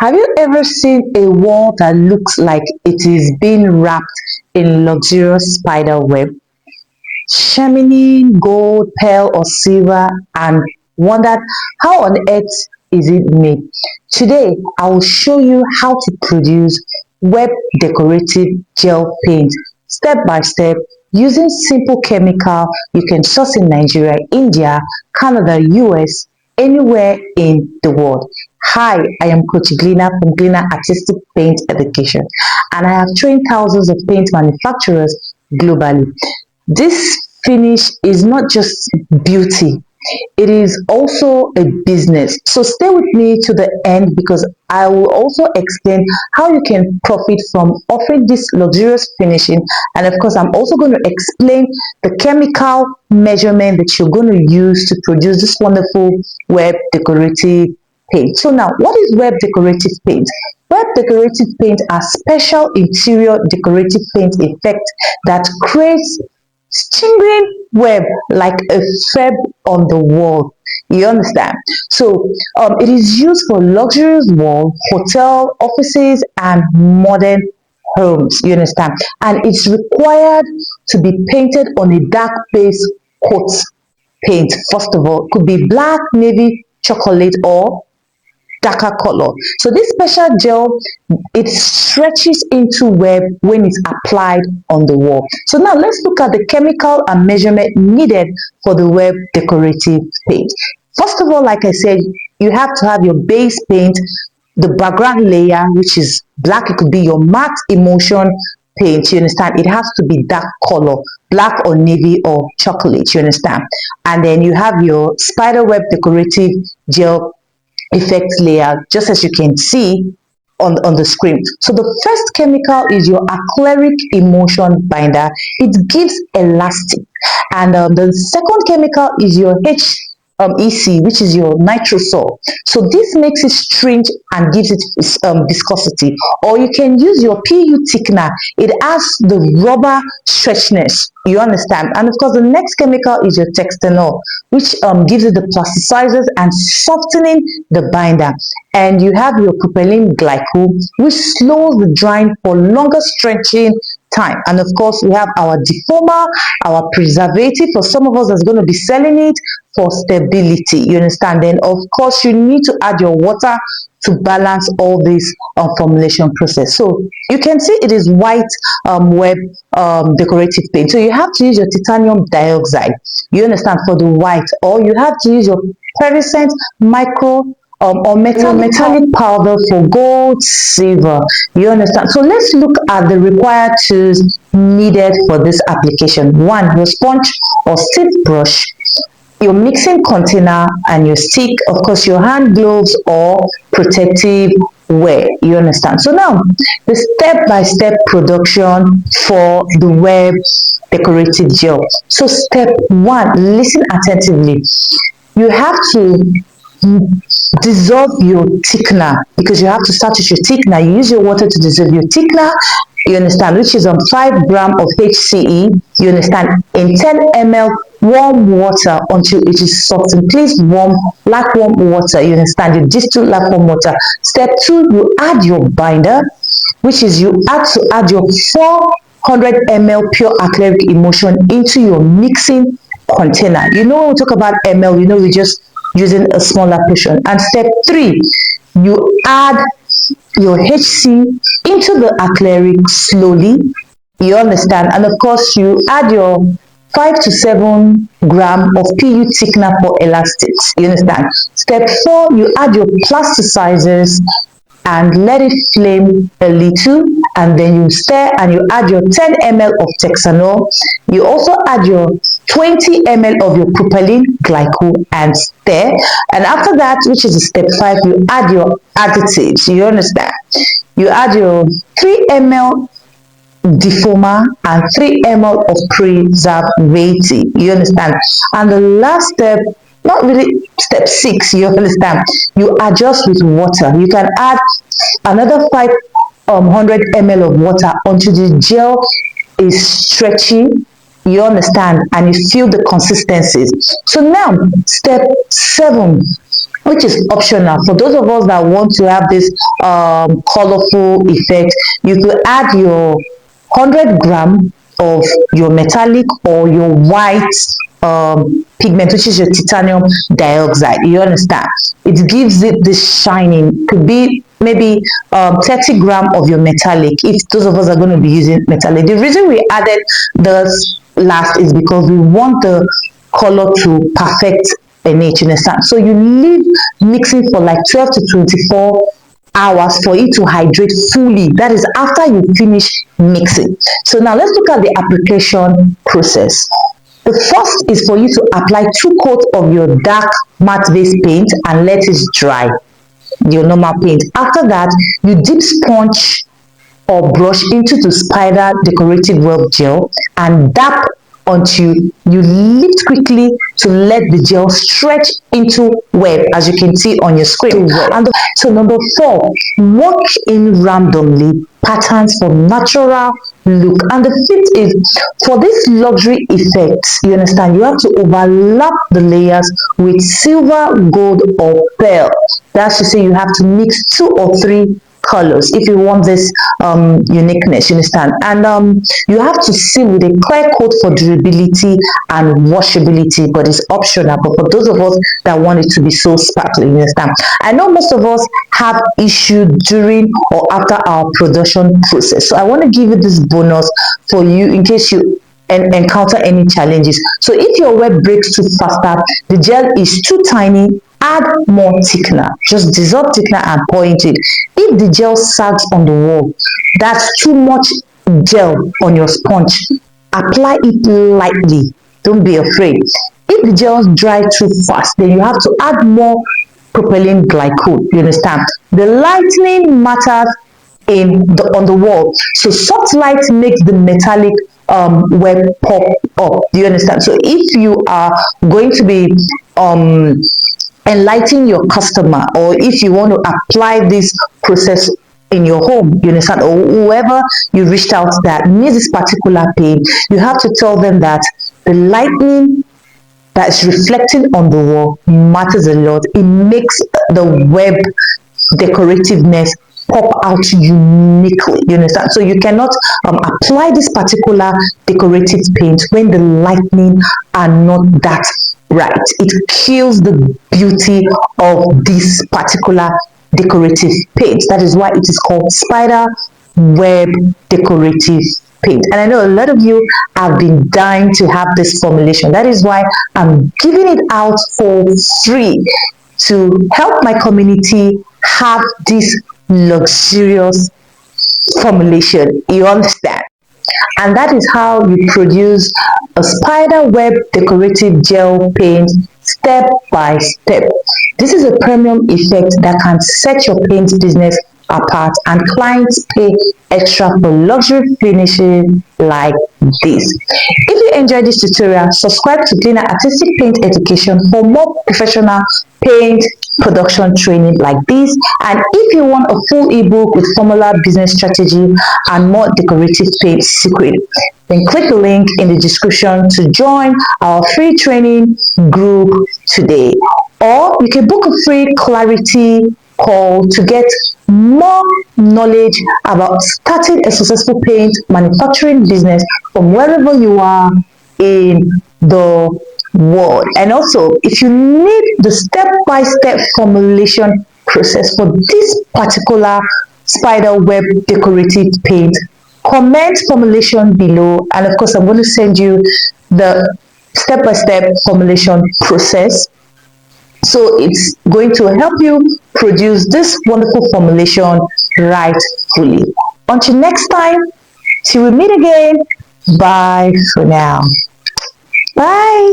Have you ever seen a wall that looks like it is being wrapped in luxurious spider web, shining gold, pearl, or silver, and wondered how on earth is it made? Today, I will show you how to produce web decorative gel paint step by step using simple chemical you can source in Nigeria, India, Canada, US, anywhere in the world. Hi, I am Coach Glina from GlinaArtistic Paint Education, and I have trained thousands of paint manufacturers globally. This finish is not just beauty, it is also a business. So stay with me to the end because I will also explain how you can profit from offering this luxurious finishing. And of course, I'm also going to explain the chemical measurement that you're going to use to produce this wonderful web decorative paint. So now, what is web decorative paint? Web decorative paint are special interior decorative paint effects that creates stinging web like a thread on the wall. You understand? So it is used for luxurious wall, hotel, offices, and modern homes. You understand? And it's required to be painted on a dark base coat paint. First of all, it could be black, navy, chocolate, or darker color. So this special gel, it stretches into web when it's applied on the wall. So now let's look at the chemical and measurement needed for the web decorative paint. First of all, like I said, you have to have your base paint, the background layer, which is black. It could be your matte emulsion paint. You understand? It has to be dark color, black or navy or chocolate. You understand? And then you have your spider web decorative gel effects layer, just as you can see on the screen. So the first chemical is your acrylic emulsion binder. It gives elastic. And the second chemical is your EC, which is your nitrosol. So this makes it stringy and gives it viscosity. Or you can use your PU thickener. It adds the rubber stretchiness. You understand? And of course, the next chemical is your textanol, which gives it the plasticizers and softening the binder. And you have your propylene glycol, which slows the drying for longer stretching time. And of course, we have our deformer, our preservative. For some of us that's going to be selling it for stability. You understand? Then of course, you need to add your water to balance all this formulation process. So you can see it is white web decorative paint. So you have to use your titanium dioxide. You understand, for the white, or you have to use your pearlescent micro or metallic powder for gold, silver. You understand? So let's look at the required tools needed for this application. One, your sponge or stiff brush, your mixing container, and your stick, of course, your hand gloves or protective wear. You understand? So now, the step-by-step production for the web decorative gel. So step one, listen attentively. You have to dissolve your thickener, because you have to start with your thickener. You use your water to dissolve your thickener, you understand, which is 5 grams of HCE, you understand, in 10 ml warm water until it is softened. Please warm water, you understand, you distill warm water. Step 2, you add your binder, which is you add your 400 ml pure acrylic emulsion into your mixing container. You know, when we talk about ml, you know, we just using a smaller portion. And step 3, you add your HC into the acrylic slowly. You understand? And of course, you add your 5 to 7 grams of PU thickener for elastics. You understand? Step 4, you add your plasticizers and let it flame a little, and then you stir and you add your 10 ml of texanol. You also add your 20 ml of your propylene glycol and stir. And after that, which is step 5, you add your additives. You understand? You add your 3 ml deformer and 3 ml of preservative. You understand? And the last step, not really step 6, you understand, you adjust with water. You can add another 500 ml of water until the gel is stretchy. You understand? And you feel the consistencies. So now, step 7, which is optional. For those of us that want to have this colorful effect, you could add your 100 gram of your metallic or your white pigment, which is your titanium dioxide. You understand? It gives it this shining. Could be maybe 30 gram of your metallic, if those of us are going to be using metallic. The reason we added this last is because we want the color to perfect an edge, you understand? So you leave mixing for like 12 to 24 hours for it to hydrate fully. That is after you finish mixing. So now let's look at the application process. The first is for you to apply 2 coats of your dark matte base paint and let it dry, your normal paint. After that, you dip sponge or brush into the spider decorative web gel and dab until you lift quickly to let the gel stretch into web, as you can see on your screen. And so number 4, work in randomly patterns for natural look. And the 5th is for this luxury effect, you understand, you have to overlap the layers with silver, gold or pearl. That's to say you have to mix 2 or 3 colors if you want this uniqueness, you understand. And you have to seal with a clear coat for durability and washability, but it's optional. But for those of us that want it to be so sparkly, you understand. I know most of us have issue during or after our production process, so I want to give you this bonus for you in case you encounter any challenges. So if your web breaks too faster, the gel is too tiny, add more thickener. Just dissolve thickener and pour into it. If the gel sags on the wall, that's too much gel on your sponge, apply it lightly. Don't be afraid. If the gel dry too fast, then you have to add more propylene glycol. You understand? The lightning matters on the wall. So soft light makes the metallic web pop up. Do you understand? So if you are going to be enlighten your customer, or if you want to apply this process in your home, you understand, or whoever you reached out that needs this particular paint, you have to tell them that the lightning that is reflecting on the wall matters a lot. It makes the web decorativeness pop out uniquely, you understand. So you cannot apply this particular decorative paint when the lightning are not that bright. It kills the beauty of this particular decorative paint. That is why it is called spider web decorative paint. And I know a lot of you have been dying to have this formulation. That is why I'm giving it out for free to help my community have this luxurious formulation. You understand? And that is how you produce a spider web decorative gel paint step by step. This is a premium effect that can set your paint business apart, and clients pay extra for luxury finishes like this. If you enjoyed this tutorial, subscribe to GlinaArtistic Paint Education for more professional paint production training like this. And if you want a full ebook with formula, business strategy and more decorative paint secret, then click the link in the description to join our free training group today. Or you can book a free clarity call to get more knowledge about starting a successful paint manufacturing business from wherever you are in the world. And also, if you need the step-by-step formulation process for this particular spider web decorative paint, comment formulation below, and of course I'm going to send you the step-by-step formulation process. So it's going to help you produce this wonderful formulation rightfully. Until next time, till we meet again, bye for now. Bye.